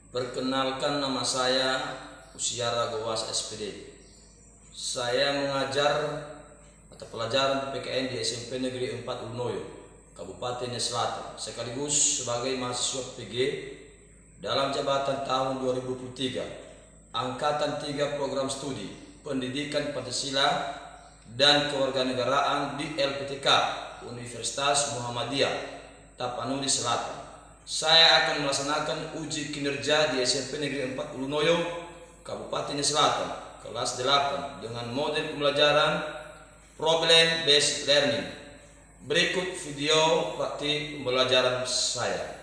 Perkenalkan, nama saya Usiara Gowas SPD. Saya mengajar mata pelajaran PPKN di SMP Negeri 4 Ulnoyo, Kabupaten Selatan, sekaligus sebagai mahasiswa PG dalam jabatan tahun 2023, Angkatan 3 Program Studi Pendidikan Pancasila dan Kewarganegaraan di LPTK Universitas Muhammadiyah Tapanuli Selatan. Saya akan melaksanakan uji kinerja di SMP Negeri 4 Ulnoyo, Kabupaten Selatan, kelas 8 dengan model pembelajaran Problem Based Learning. Berikut video praktik pembelajaran saya.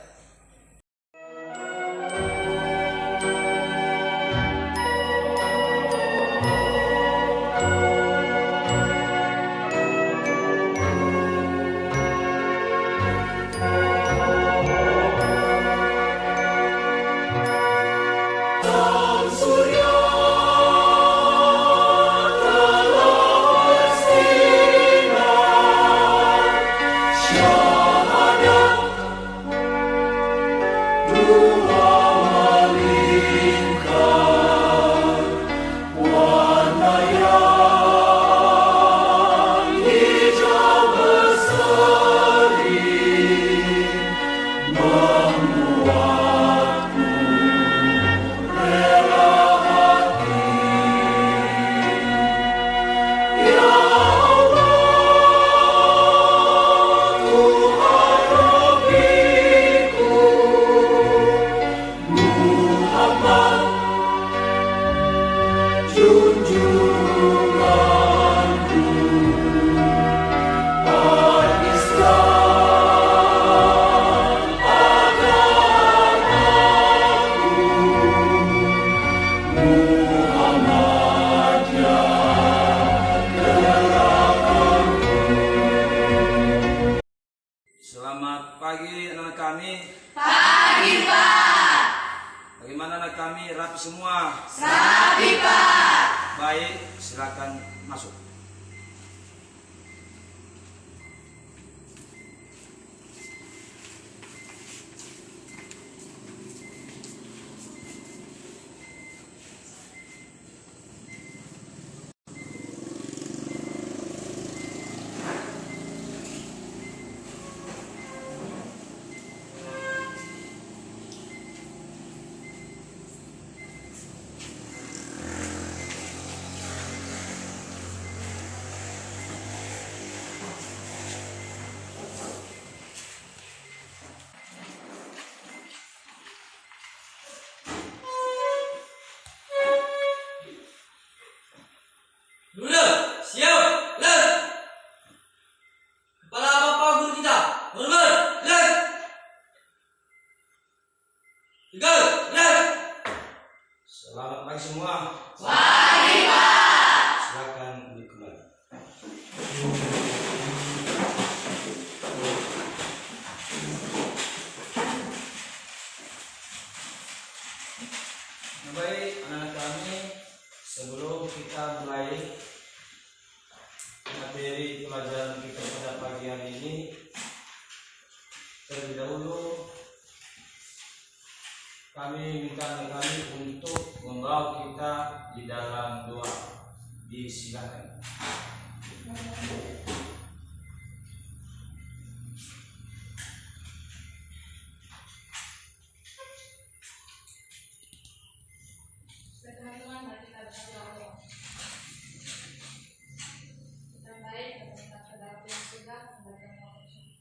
Selamat pagi anak kami. Pagi, Pak. Bagaimana anak kami? Rapi semua? Rapi, Pak. Baik, silakan masuk. Dulu, siap, lihat. Kepala Bapak Guru kita, hormat, lihat. Tiga, lihat. Selamat pagi semua. Pagi, Pak. Silakan dikembali. Baik, anak kami, sebelum kita mulai materi pelajaran kita pada pagi hari ini, terlebih dahulu kami minta anak kami untuk membawa kita di dalam doa. Disilakan. Teman-teman, mari kita berdoa. Kita baik dan kita saudara yang sudah membaca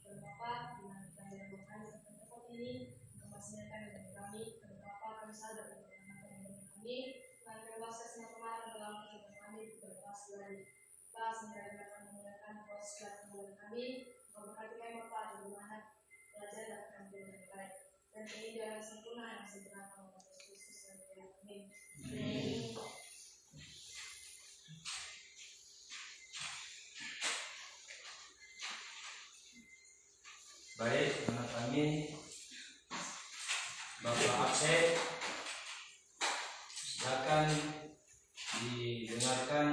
Bapa di mana kita berdoa di tempat ini, mempersiapkan dari kami kepada Bapa kami sadar dan kami dan bebaskan semua kemarin dalam kehidupan kami bebas dari kita sehingga dapat menggunakan proses kemudian kami memberkati kami Bapa di mana belajar dan kami dengan baik dan ini jalan sempurna yang segera kami Kristus dan amin. Baik, anak kami, Bapak Akse, silakan didengarkan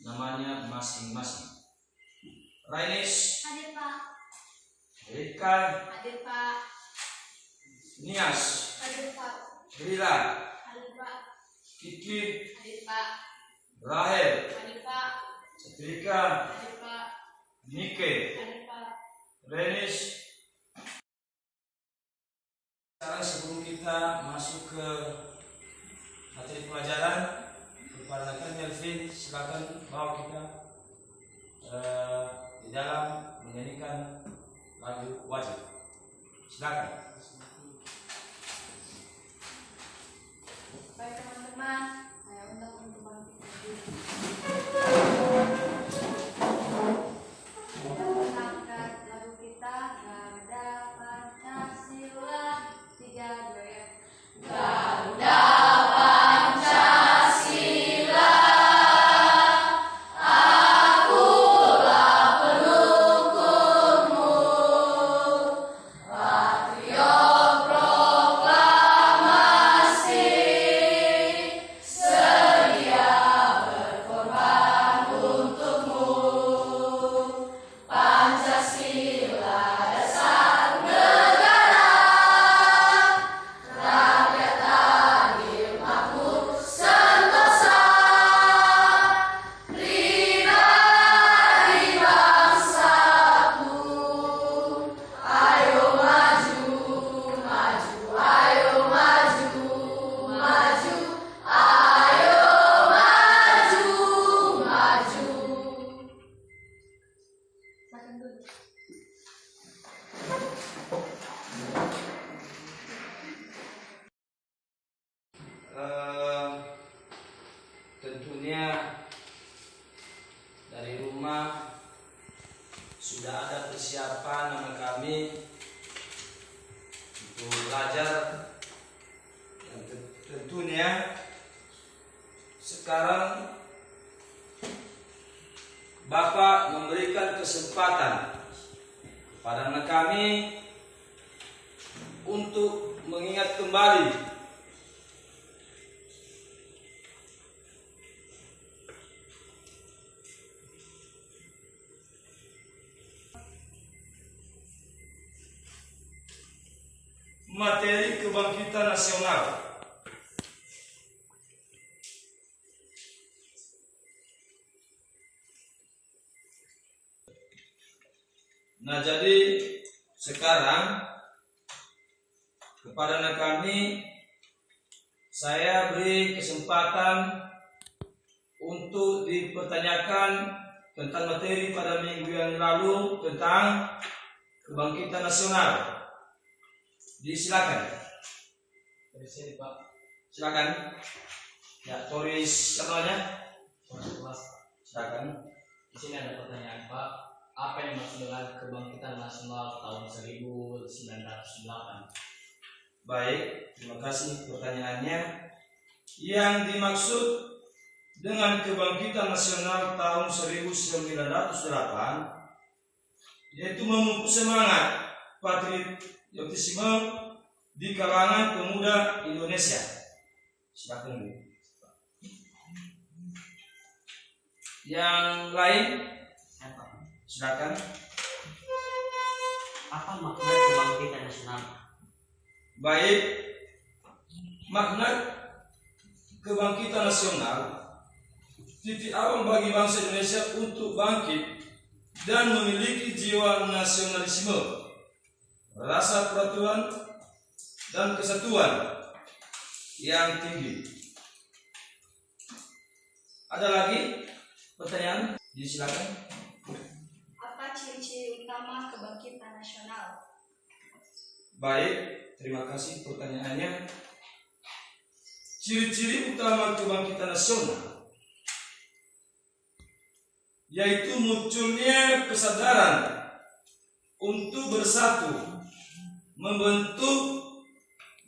namanya masing-masing. Rainis, Hadir Pak. Rika, Hadir Pak. Nias, Hadir Pak. Rila, Hadir Pak. Kiki, Hadir Pak. Rahel, Hadir Pak. Setrika, Hadir Pak. Nike, Hadir Pak. Renis. Sekarang sebelum kita masuk ke materi pelajaran, kepada Melvin, silakan bawa kita di dalam menyanyikan lagu wajib. Silakan. Baik teman-teman, saya undang untuk bangkit berdiri. Kita mengangkat lagu kita Garuda Pancasila 3, 2 ya. Garuda Pancasila, akulah pendukungmu, patriot proklamasi, sedia berkorban untukmu. Pancasila dasar negara, rakyat adil makmur sentosa, pribadi bangsaku. Ayo maju, maju, ayo maju, maju, ayo maju, maju. Makan dulu. Tentunya dari rumah sudah ada persiapan anak kami untuk belajar, dan tentunya sekarang Bapak memberikan kesempatan kepada anak kami untuk mengingat kembali materi kebangkitan nasional. Nah, jadi sekarang kepada anak kami saya beri kesempatan untuk dipertanyakan tentang materi pada minggu yang lalu tentang kebangkitan nasional. Disilakan. Dari sini Pak. Silakan. Ya, tulis namanya. Kelas. Silakan. Di sini ada pertanyaan Pak. Apa yang dimaksud dengan kebangkitan nasional tahun 1908? Baik, terima kasih pertanyaannya. Yang dimaksud dengan kebangkitan nasional tahun 1908 yaitu memupuk semangat patriotisme di kalangan pemuda Indonesia. Silakan. Yang lain, silakan. Apa makna kebangkitan nasional? Baik, makna kebangkitan nasional titik awal bagi bangsa Indonesia untuk bangkit dan memiliki jiwa nasionalisme, rasa persatuan dan kesatuan yang tinggi. Ada lagi pertanyaan? Disilakan. Apa ciri-ciri utama kebangkitan nasional? Baik, terima kasih pertanyaannya. Ciri-ciri utama kebangkitan nasional yaitu munculnya kesadaran untuk bersatu, membentuk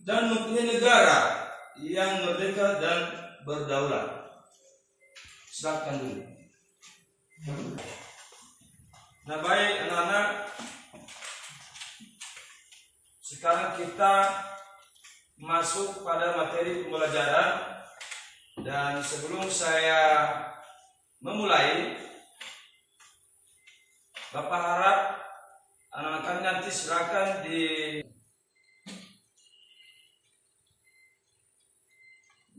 dan mempunyai negara yang merdeka dan berdaulat. Silakan dulu. Nah, baik anak-anak, sekarang kita masuk pada materi pembelajaran, dan sebelum saya memulai, Bapak harap anak-anak kami nanti silakan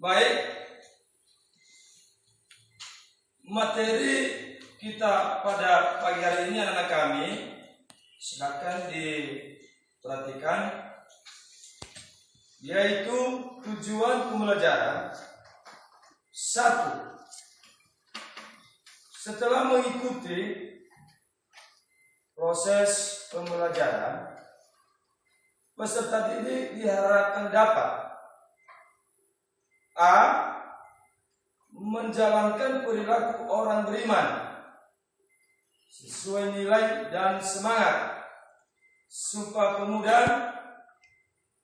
Baik, materi kita pada pagi hari ini anak-anak kami, silakan diperhatikan, yaitu tujuan pembelajaran. 1. Setelah mengikuti proses pembelajaran, peserta didik diharapkan dapat A. Menjalankan perilaku orang beriman sesuai nilai dan semangat Sumpah Pemuda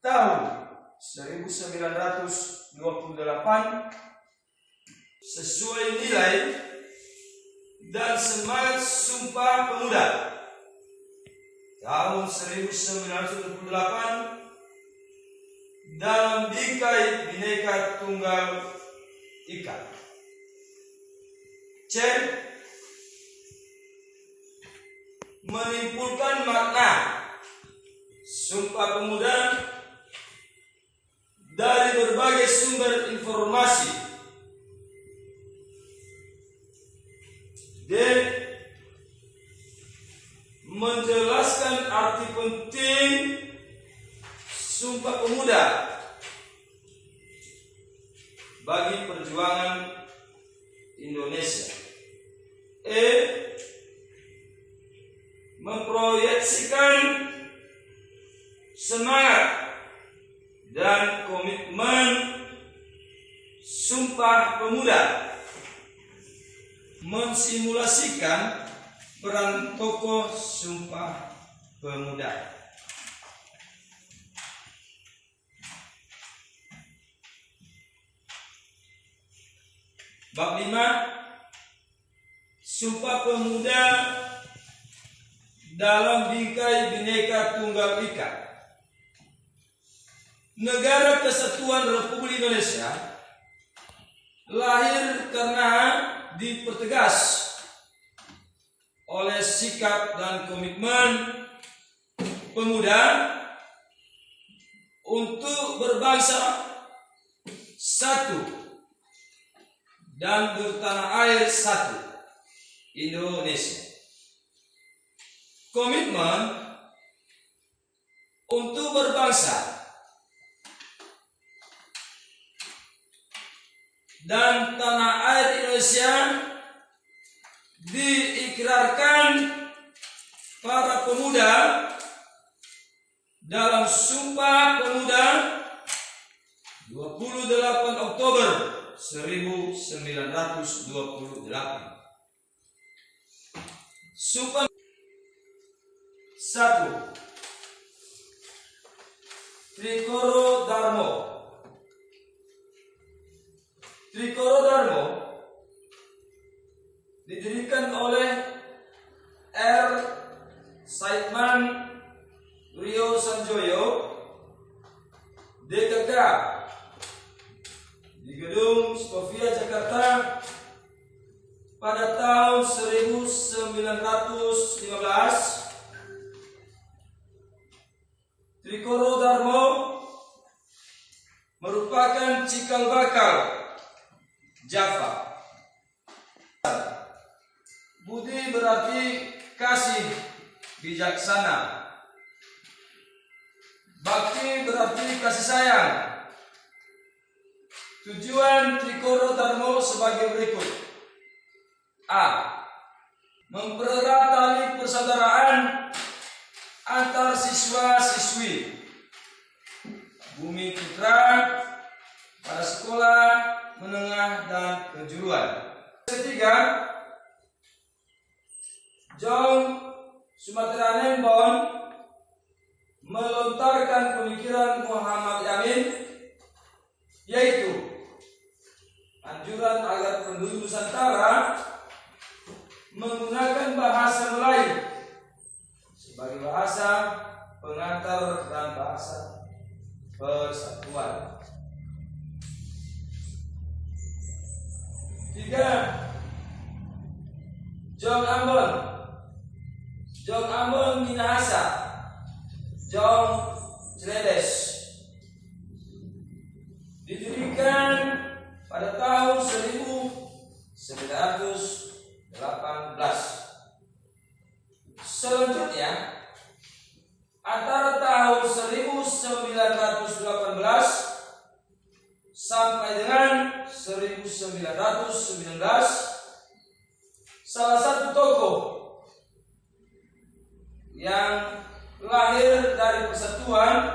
tahun 1928 sesuai nilai dan semangat Sumpah Pemuda tahun 1928 dalam bingkai Bhinneka Tunggal Ika. C. Menyimpulkan makna Sumpah Pemuda dari berbagai sumber informasi. D. Menjelaskan arti penting Sumpah Pemuda bagi perjuangan Indonesia. E. Memproyeksikan semangat dan komitmen Sumpah Pemuda, mensimulasikan peran tokoh Sumpah Pemuda. Bab 5. Sumpah Pemuda dalam bingkai Bhinneka Tunggal Ika. Negara Kesatuan Republik Indonesia lahir karena dipertegas oleh sikap dan komitmen pemuda untuk berbangsa satu dan bertanah air satu, Indonesia. Komitmen untuk berbangsa dan tanah air Indonesia diikrarkan para pemuda dalam Sumpah Pemuda 28 Oktober 1928. Sumpah 1. Trikoro Darmo. Trikoro Darmo didirikan oleh R. Saidman Rio Sanjoyo DKK di Gedung Sofia Jakarta pada tahun 1915. Trikoro Darmo merupakan cikal bakal Java. Budi berarti kasih, bijaksana. Bakti berarti kasih sayang. Tujuan Trikoro Darmo sebagai berikut. A. Mempererat tali persaudaraan antar siswa-siswi Bumi Putra pada sekolah menengah dan kejuruan. Ketiga, John Sumateranembon melontarkan pemikiran Muhammad Yamin, yaitu anjuran agar penduduk Nusantara menggunakan bahasa Melayu sebagai bahasa pengantar dan bahasa persatuan. 3. John Ambon Minahasa, John Celes didirikan 1919, salah satu tokoh yang lahir dari persatuan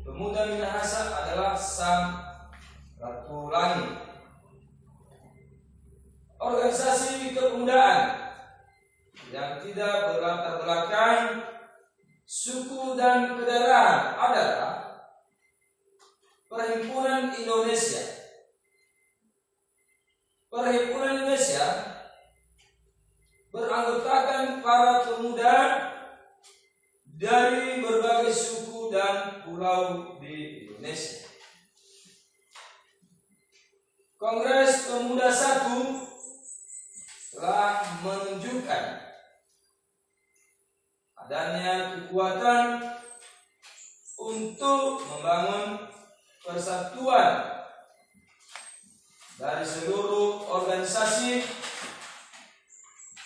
pemuda Minahasa adalah Sam Ratulangi. Organisasi kepemudaan yang tidak berlatar belakang suku dan kedaerahan adalah Perhimpunan Indonesia. Perhimpunan Indonesia beranggotakan para pemuda dari berbagai suku dan pulau di Indonesia. Kongres Pemuda 1 telah menunjukkan adanya kekuatan untuk membangun persatuan dari seluruh organisasi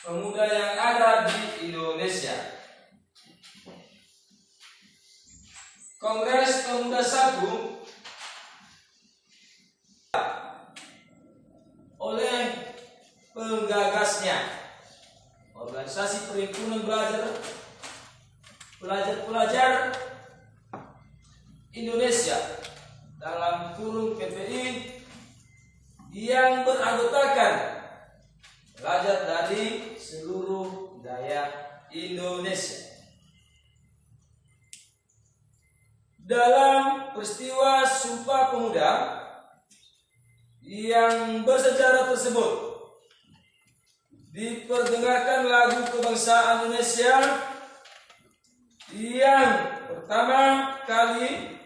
pemuda yang ada di Indonesia. Kongres Pemuda 1 oleh penggagasnya organisasi perhimpunan pelajar Indonesia dalam kurung PPI yang beranggotakan pelajar dari seluruh wilayah Indonesia. Dalam peristiwa Sumpah Pemuda yang bersejarah tersebut diperdengarkan lagu kebangsaan Indonesia yang pertama kali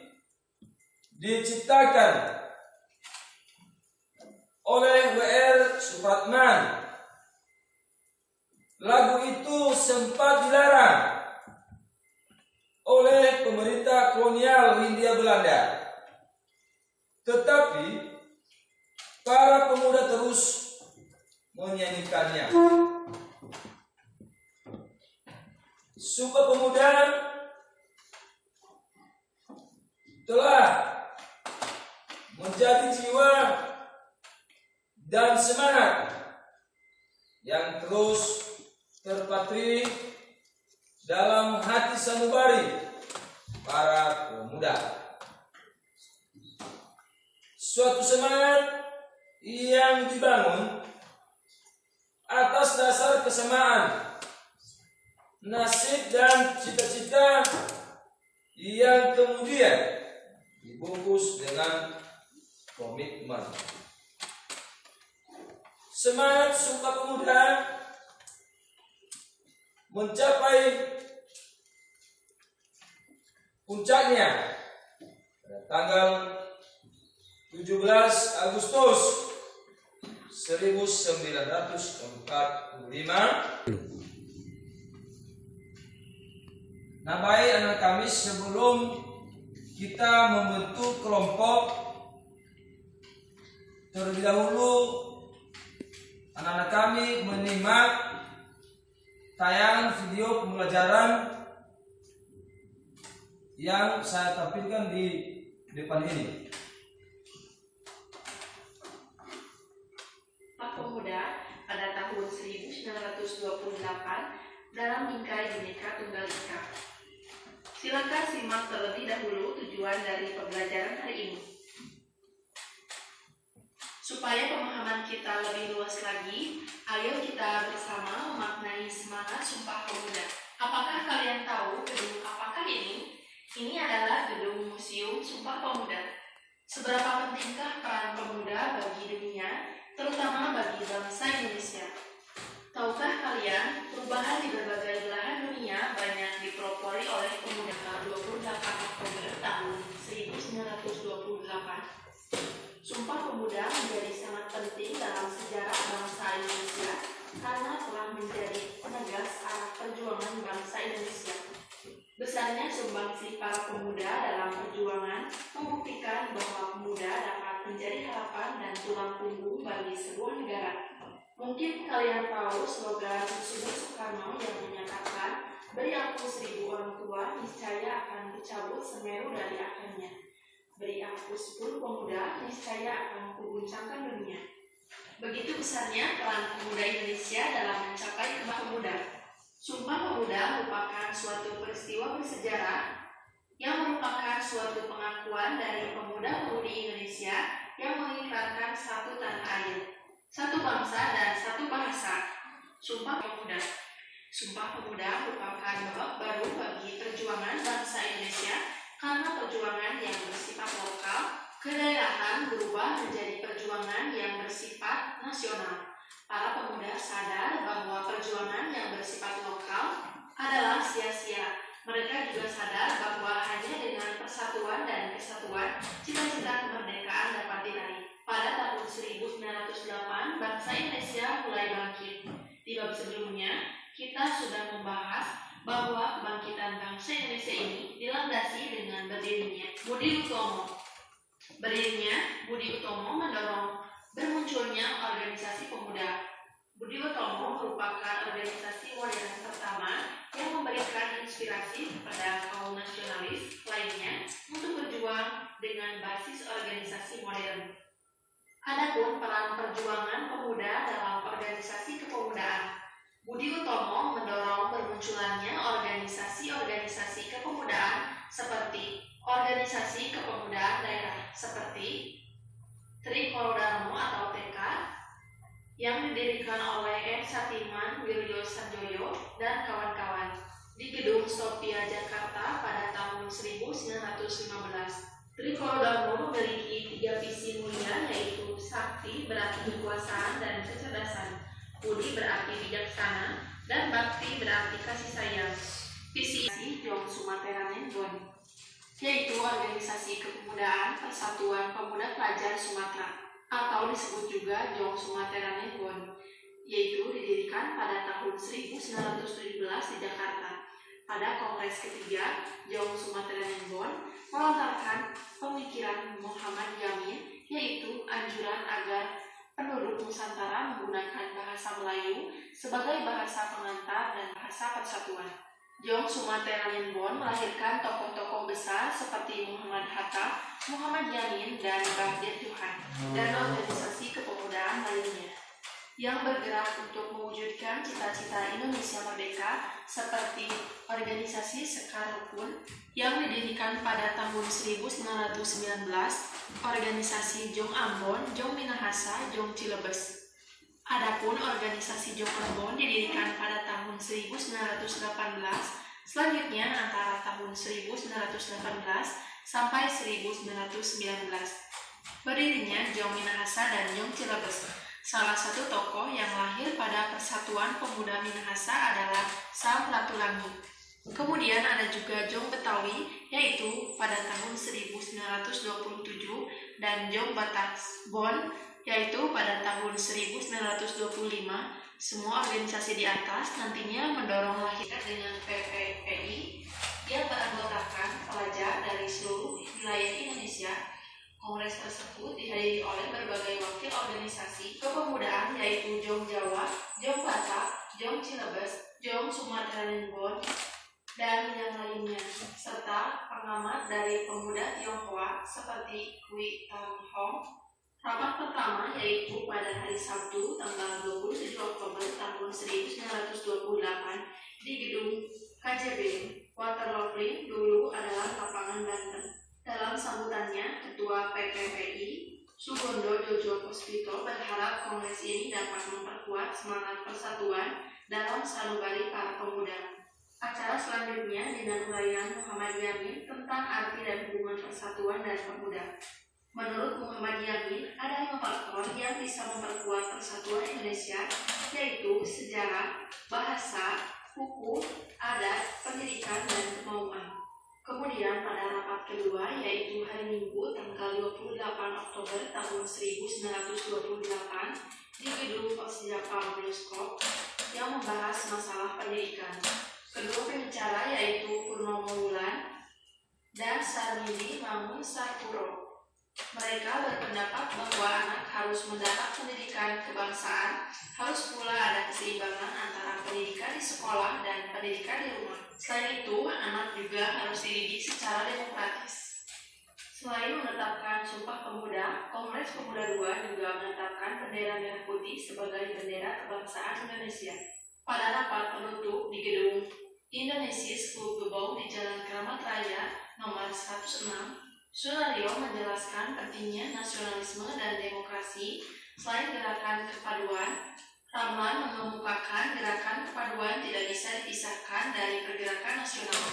diciptakan oleh W.R. Supratman. Lagu itu sempat dilarang oleh pemerintah kolonial Hindia Belanda, tetapi para pemuda terus menyanyikannya. Sumpah Pemuda telah menjadi jiwa dan semangat yang terus terpatri dalam hati sanubari para pemuda. Suatu semangat yang dibangun atas dasar kesamaan nasib dan cita-cita yang kemudian dibungkus dengan komitmen. Semangat Sumpah Pemuda mencapai puncaknya pada tanggal 17 Agustus 1945. Nah, baik anak kami, sebelum kita membentuk kelompok, terlebih dahulu anak-anak kami menyimak tayangan video pembelajaran yang saya tampilkan di depan ini. Sumpah Pemuda pada tahun 1928 dalam bingkai Bhinneka Tunggal Ika. Silakan simak terlebih dahulu tujuan dari pembelajaran hari ini. Supaya pemahaman kita lebih luas lagi, ayo kita bersama memaknai semangat Sumpah Pemuda. Apakah kalian tahu gedung apakah ini? Ini adalah gedung Museum Sumpah Pemuda. Seberapa pentingkah peran pemuda bagi dunia, terutama bagi bangsa Indonesia? Tahukah kalian, perubahan di berbagai belahan dunia banyak dipelopori oleh pemuda. 28 Oktober tahun 1928. Sumpah Pemuda menjadi sangat penting dalam sejarah bangsa Indonesia karena telah menjadi penegas arah perjuangan bangsa Indonesia. Besarnya sumbangsi para pemuda dalam perjuangan membuktikan bahwa pemuda dapat menjadi harapan dan tulang punggung bagi sebuah negara. Mungkin kalian tahu slogan Susilo Soekarno yang menyatakan, "Beri aku 1000 orang tua, niscaya akan dicabut Semeru dari akarnya. Beri aku 10 pemuda niscaya akan mengguncangkan dunia. Begitu besarnya peran pemuda Indonesia dalam mencapai kembang pemuda. Sumpah Pemuda merupakan suatu peristiwa bersejarah yang merupakan suatu pengakuan dari pemuda-pemudi Indonesia yang mengikrarkan satu tanah air, satu bangsa dan satu bahasa. Sumpah Pemuda. Sumpah Pemuda merupakan babak baru bagi perjuangan bangsa Indonesia karena perjuangan yang bersifat lokal, kedaerahan berubah menjadi perjuangan yang bersifat nasional. Para pemuda sadar bahwa perjuangan yang bersifat lokal adalah sia-sia. Mereka juga sadar bahwa hanya dengan persatuan dan kesatuan cita-cita kemerdekaan dapat diraih. Pada tahun 1908, bangsa Indonesia mulai bangkit. Di bab sebelumnya, kita sudah membahas bahwa kebangkitan bangsa Indonesia ini dilandasi dengan berdirinya Budi Utomo. Berdirinya Budi Utomo mendorong bermunculnya organisasi pemuda. Budi Utomo merupakan organisasi modern pertama yang memberikan inspirasi kepada kaum nasionalis lainnya untuk berjuang dengan basis organisasi modern. Adapun peran perjuangan pemuda dalam organisasi kepemudaan, Budi Utomo mendorong bermunculannya organisasi-organisasi kepemudaan seperti organisasi kepemudaan daerah seperti Trikodarmo atau TK yang didirikan oleh M. Satiman Wiryo Sanjoyo dan kawan-kawan di Gedung Stopia Jakarta pada tahun 1915. Trikodarmo memiliki 3 visi mulia, yaitu sakti berarti kekuasaan dan kecerdasan, budi berarti bijaksana, dan bakti berarti kasih sayang. Visi Jong Sumatera Nenbon, yaitu organisasi kepemudaan Persatuan Pemuda Pelajar Sumatera atau disebut juga Jong Sumatera Nenbon, yaitu didirikan pada tahun 1917 di Jakarta. Pada kongres ketiga, Jong Sumatera Nenbon melontarkan pemikiran Muhammad Yamin, yaitu anjuran agar penduduk Nusantara menggunakan bahasa Melayu sebagai bahasa pengantar dan bahasa persatuan. Jong Sumatera Nenbon melahirkan tokoh-tokoh besar seperti Muhammad Hatta, Muhammad Yamin, dan Bahdir Johan, dan organisasi kepemudaan lainnya yang bergerak untuk mewujudkan cita-cita Indonesia merdeka seperti organisasi Sekar Rukun yang didirikan pada tahun 1919, organisasi Jong Ambon, Jong Minahasa, Jong Cilebes. Adapun organisasi Jong Ambon didirikan pada tahun 1918, selanjutnya antara tahun 1918 sampai 1919. Berdirinya Jong Minahasa dan Jong Cilebes. Salah satu tokoh yang lahir pada Persatuan Pemuda Minahasa adalah Sam Ratulangi. Kemudian ada juga Jong Betawi, yaitu pada tahun 1927, dan Jong Batasbon, yaitu pada tahun 1925. Semua organisasi di atas nantinya mendorong lahirnya dengan PPPI yang beranggotakan pelajar dari seluruh wilayah Indonesia. Kongres tersebut dihadiri oleh berbagai wakil organisasi kepemudaan, yaitu Jong Jawa, Jong Batak, Jong Cilebes, Jong Sumatera Nenbon, dan yang lainnya, serta pengamat dari pemuda Tionghoa seperti Kui Tan Hong. Rapat pertama yaitu pada hari Sabtu tanggal 27 Oktober tahun 1928 di gedung KJB Waterloo, dulu adalah lapangan Banten. Dalam sambutannya, Ketua PPPI Sugondo Jojo Puspito berharap kongres ini dapat memperkuat semangat persatuan dalam sanubari para pemuda. Acara selanjutnya dengan uraian Muhammad Yamin tentang arti dan hubungan persatuan dan pemuda. Menurut Muhammad Yamin, ada 5 faktor yang bisa memperkuat persatuan Indonesia, yaitu sejarah, bahasa, hukum, adat, pendidikan, dan kemauan. Kemudian pada rapat kedua, yaitu hari Minggu tanggal 28 Oktober tahun 1928 di gedung Persijapa Bioskop yang membahas masalah pendidikan. Kedua pembicara yaitu Purnomo Wulan dan Sarmidi Mamun Sarpuro. Mereka berpendapat bahwa anak harus mendapat pendidikan kebangsaan, harus pula ada keseimbangan antara pendidikan di sekolah dan pendidikan di rumah. Selain itu, anak juga harus dididik secara demokratis. Selain menetapkan Sumpah Pemuda, Kongres Pemuda II juga menetapkan bendera merah putih sebagai bendera kebangsaan Indonesia. Pada rapat penutup di gedung Indonesia's Club Gebau di Jalan Keramat Raya nomor 106, Sunario menjelaskan pentingnya nasionalisme dan demokrasi. Selain gerakan kepaduan, Ramlan mengemukakan gerakan kepaduan tidak bisa dipisahkan dari pergerakan nasional.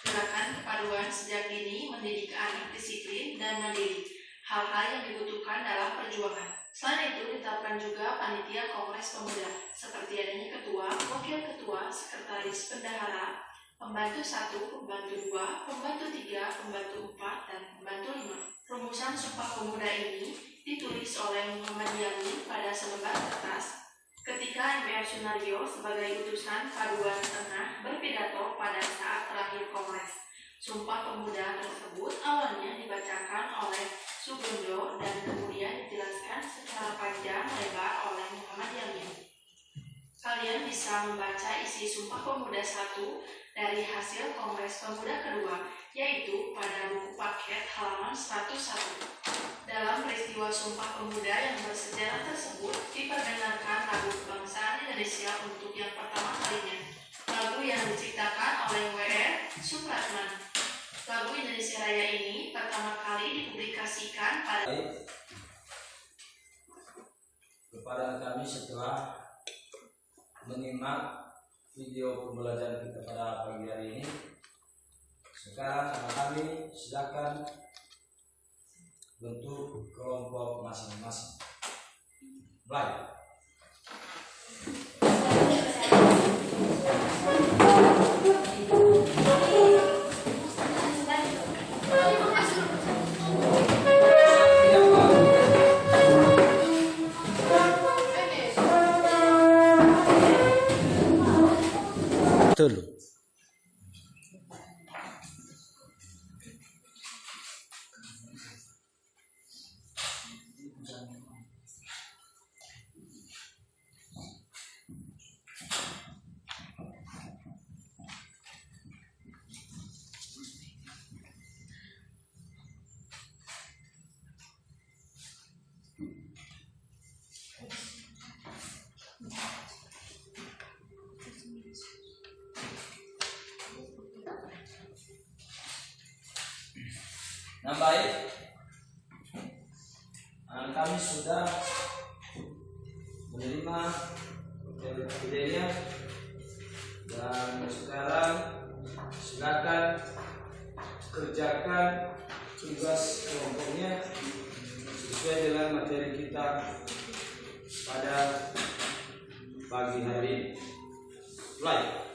Gerakan kepaduan sejak dini mendidik anak disiplin dan mandiri, hal-hal yang dibutuhkan dalam perjuangan. Selain itu, ditetapkan juga panitia Kongres Pemuda, seperti adanya ketua, wakil ketua, sekretaris bendahara, pembantu 1, pembantu 2, pembantu 3, pembantu 4, dan pembantu 5. Rumusan Sumpah Pemuda ini ditulis oleh Muhammad Yamin pada selembar kertas ketika MPR Sunario sebagai utusan Paduan Tengah berpidato pada saat terakhir Kongres. Sumpah Pemuda tersebut awalnya dibacakan oleh Sugondo dan kemudian dijelaskan secara panjang lebar oleh Muhammad Yamin. Kalian bisa membaca isi Sumpah Pemuda 1 dari hasil Kongres Pemuda kedua, yaitu pada buku paket halaman 101. Dalam peristiwa Sumpah Pemuda yang bersejarah tersebut, diperdengarkan lagu kebangsaan Indonesia untuk yang pertama kalinya. Lagu yang diciptakan oleh W.R. Supratman. Lagu Indonesia Raya ini pertama kali dipublikasikan pada kepada kami setelah menyimak video pembelajaran kita pada pagi hari ini. Sekarang kami silakan bentuk kelompok masing-masing. Baik. Betul. Nah, baik, kami sudah menerima materinya dan sekarang silakan kerjakan tugas kelompoknya sesuai dengan materi kita pada pagi hari ini. Mulai.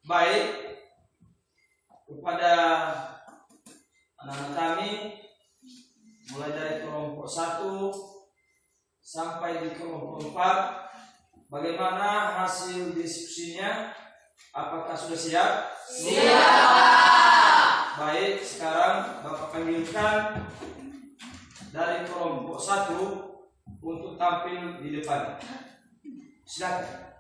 Baik, kepada anak-anak kami mulai dari kelompok 1 sampai di kelompok 4, bagaimana hasil diskusinya Apakah sudah siap? Siap. Baik, sekarang Bapak panggilkan dari kelompok 1 untuk tampil di depan. Silakan.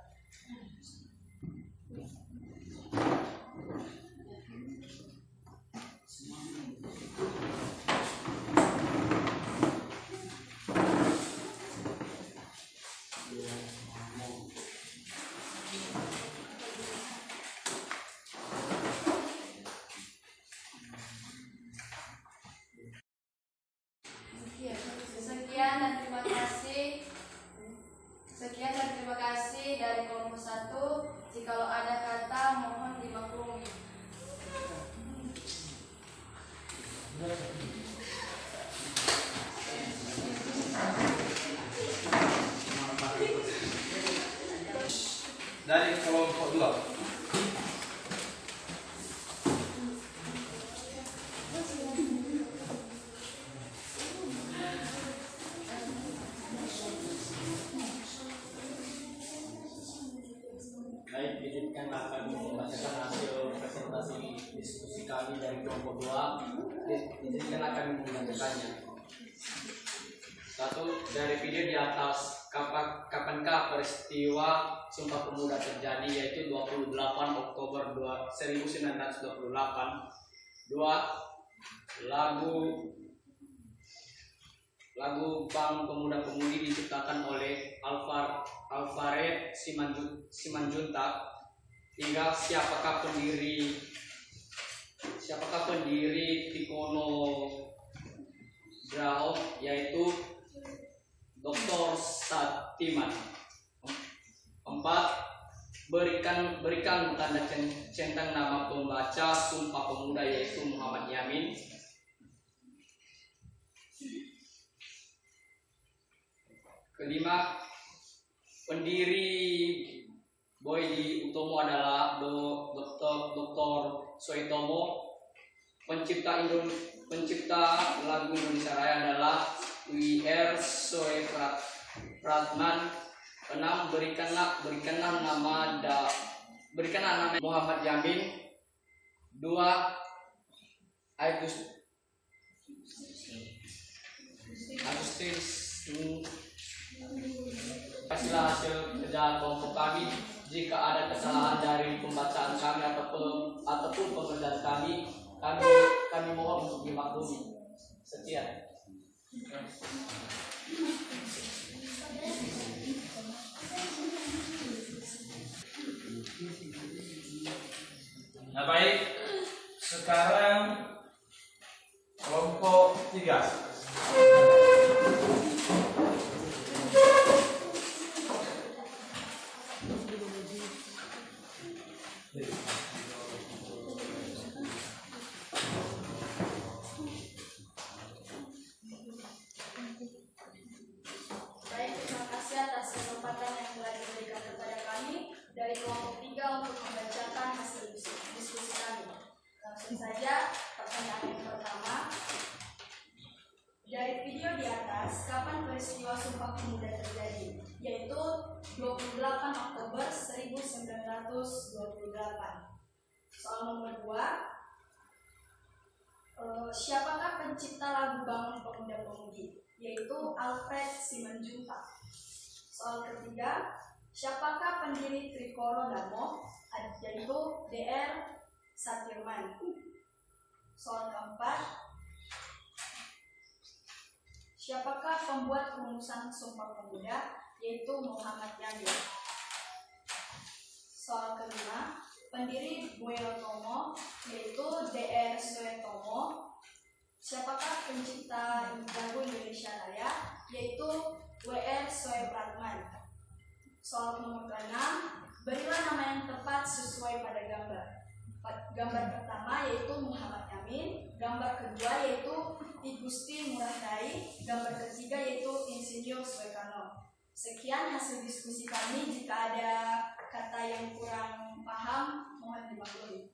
Sekian dan terima kasih. Sekian dan terima kasih dari kelompok 1. Jikalau ada kata mohon dimaklumi. Dari kelompok 2. Baik, izinkan kami membacakan hasil presentasi diskusi kami dari kelompok 2. Izinkan kami membacakannya. 1. Dari video di atas, kapankah peristiwa Sumpah Pemuda terjadi, yaitu 28 Oktober 1928. 2. Lagu Bank Pemuda-Pemudi diciptakan oleh Alfred Simanjuntak. 3. Siapakah pendiri Tikono Brau, yaitu Dr. Satiman. 4. Berikan tanda centang nama pembaca Sumpah Pemuda, yaitu Muhammad Yamin. 5. Pendiri Boy di Utomo adalah Dr. Soetomo. Pencipta lagu Indonesia Raya adalah W.R. Soepratman. 6. Berikanlah nama Muhammad Yamin. 2. Agustus. Hasilnya hasil kerja kelompok kami. Jika ada kesalahan dari pembacaan kami ataupun pengerjaan kami mohon untuk dimaklumi. Sekian. Nah, baik. Sekarang kelompok 3. Baik, terima kasih atas kesempatan yang telah diberikan kepada kami dari kelompok 3 untuk membacakan hasil diskusi kami. Langsung saja, pertanyaan yang pertama. Dari video di atas, kapan peristiwa Sumpah Pemuda terjadi? Yaitu 28 Oktober 1928. Soal nomor 2. Siapakah pencipta lagu Bangun Pemuda-Pemudi? Yaitu Alfred Simanjuntak. Soal ketiga, siapakah pendiri Trikoro Damo? Yaitu Dr. Satirman. Soal keempat, siapakah pembuat rumusan Sumpah Pemuda? Yaitu Muhammad Yamin. Soal kelima, pendiri Buerotomo, yaitu Dr. Soetomo. Siapakah pencipta lagu Indonesia Raya? Yaitu W.R. Soepratman. Soal nomor 6, berilah nama yang tepat sesuai pada gambar. Gambar pertama yaitu Muhammad Yamin, gambar kedua yaitu I Gusti Ngurah Rai, gambar ketiga yaitu Insinyur Soekarno. Sekian hasil diskusi kami. Jika ada kata yang kurang paham, mohon dimaklumi.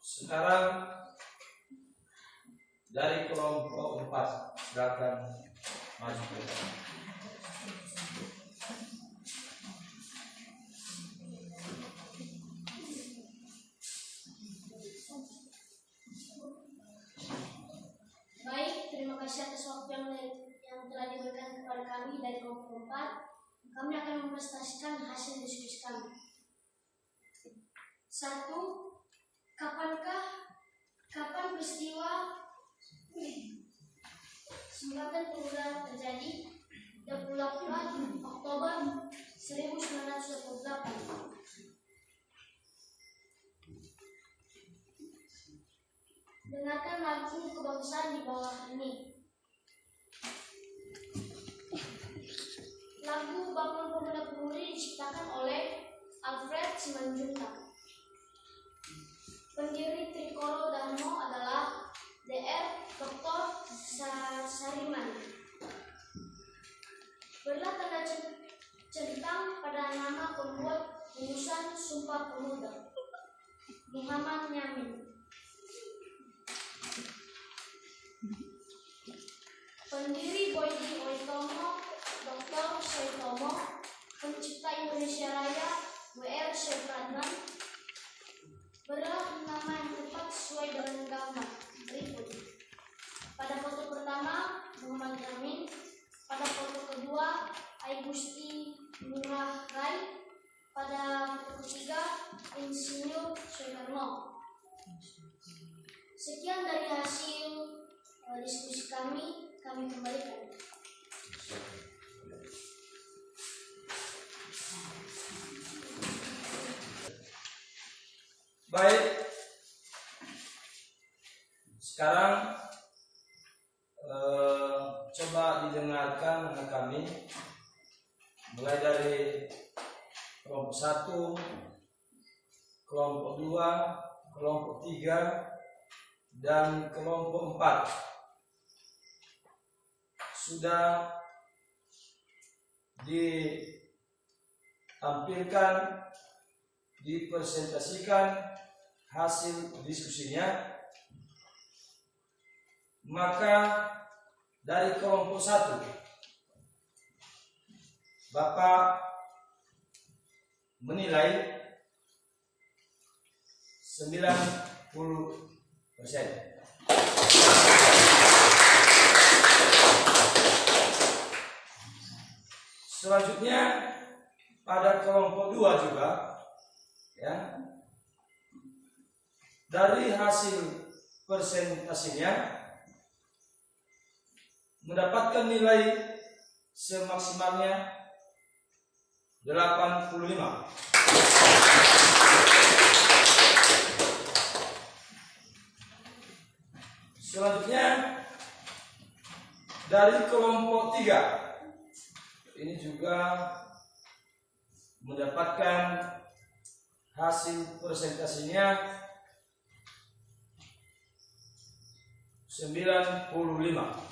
Sekarang dari kelompok 4 silakan maju ke depan. Baik, terima kasih atas waktu yang telah diberikan kepada kami dari kelompok 4. Kami akan mempresentasikan hasil diskusi kami. 1. Kapan peristiwa Sumbatan Pemuda terjadi? 28 Oktober 1928. Dengarkan lagu kebangsaan di bawah ini. Lagu Bangun Pemuda Pemudi diciptakan oleh Alfred Simanjuntak. Pendiri Trikoro Dharma adalah Dr. Sariman. Berilah tanda centang pada nama pembuat rumusan Sumpah Pemuda, Muhammad Nyamin. Pendiri Boydi Oitomo, Dr. Soetomo. Pencipta Indonesia Raya, W.R. Supratman. Berilah nama yang tepat sesuai dengan gambar berikut. Pada foto pertama, Muhammad Nyamin. Pada foto kedua, Aigusti Ngurah Rai. Pada foto ketiga, Insinyur Soekarno. Sekian dari hasil diskusi kami kembalikan. Baik, sekarang coba didengarkan anak kami mulai dari kelompok 1, kelompok 2, kelompok 3, dan kelompok 4. Sudah ditampilkan, dipresentasikan hasil diskusinya. Maka dari kelompok 1, Bapak menilai 90%. Selanjutnya pada kelompok 2 juga, ya, dari hasil presentasinya mendapatkan nilai semaksimalnya 85. Selanjutnya dari kelompok 3 ini juga mendapatkan hasil presentasinya 95.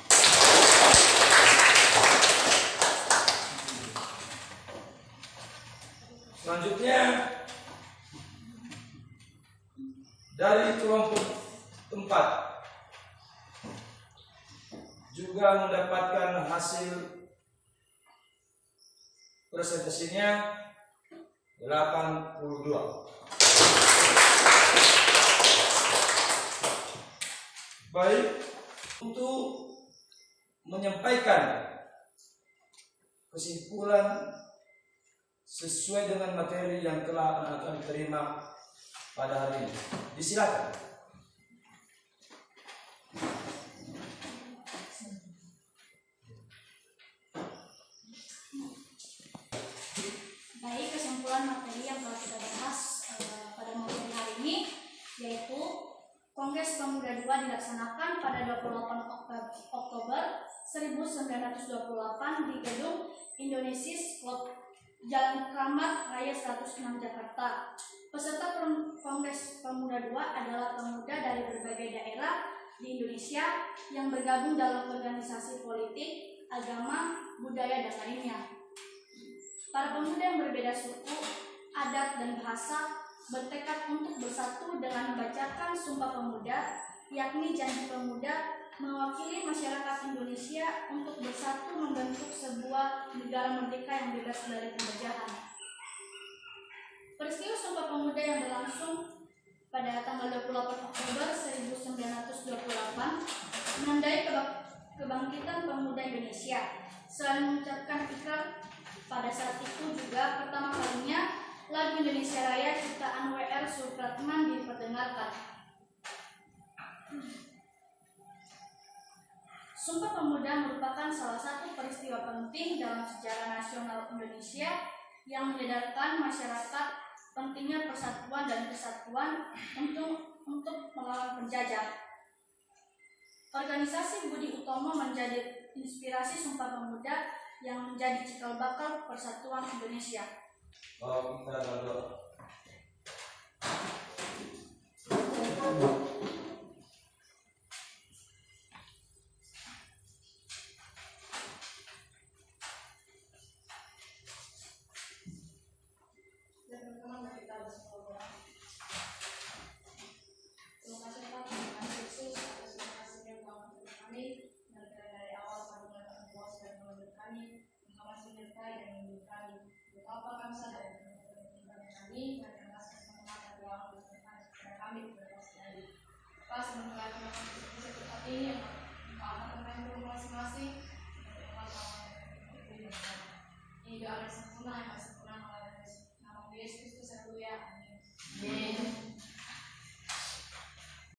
Selanjutnya dari kelompok 4 juga mendapatkan hasil presentasinya 82. Baik, untuk menyampaikan kesimpulan sesuai dengan materi yang telah akan diterima pada hari ini, disilakan. Baik, kesimpulan materi yang telah kita bahas pada malam hari ini yaitu Kongres Pemuda II dilaksanakan pada 28 Oktober 1928 di Gedung Indonesis Club Jalan Kramat Raya 106 Jakarta. Peserta Kongres Pemuda II adalah pemuda dari berbagai daerah di Indonesia yang bergabung dalam organisasi politik, agama, budaya, dan lainnya. Para pemuda yang berbeda suku, adat, dan bahasa bertekad untuk bersatu dengan membacakan Sumpah Pemuda, yakni janji pemuda mewakili masyarakat Indonesia untuk bersatu membentuk sebuah negara merdeka yang bebas dari penjajahan. Peristiwa Sumpah Pemuda yang berlangsung pada tanggal 28 Oktober 1928 menandai kebangkitan pemuda Indonesia. Selain mengucapkan ikrar, pada saat itu juga pertama kalinya lagu Indonesia Raya ciptaan W.R. Supratman diperdengarkan. Sumpah Pemuda merupakan salah satu peristiwa penting dalam sejarah nasional Indonesia yang menyadarkan masyarakat pentingnya persatuan dan kesatuan untuk melawan penjajah. Organisasi Budi Utomo menjadi inspirasi Sumpah Pemuda yang menjadi cikal bakal persatuan Indonesia. Kita berdoa.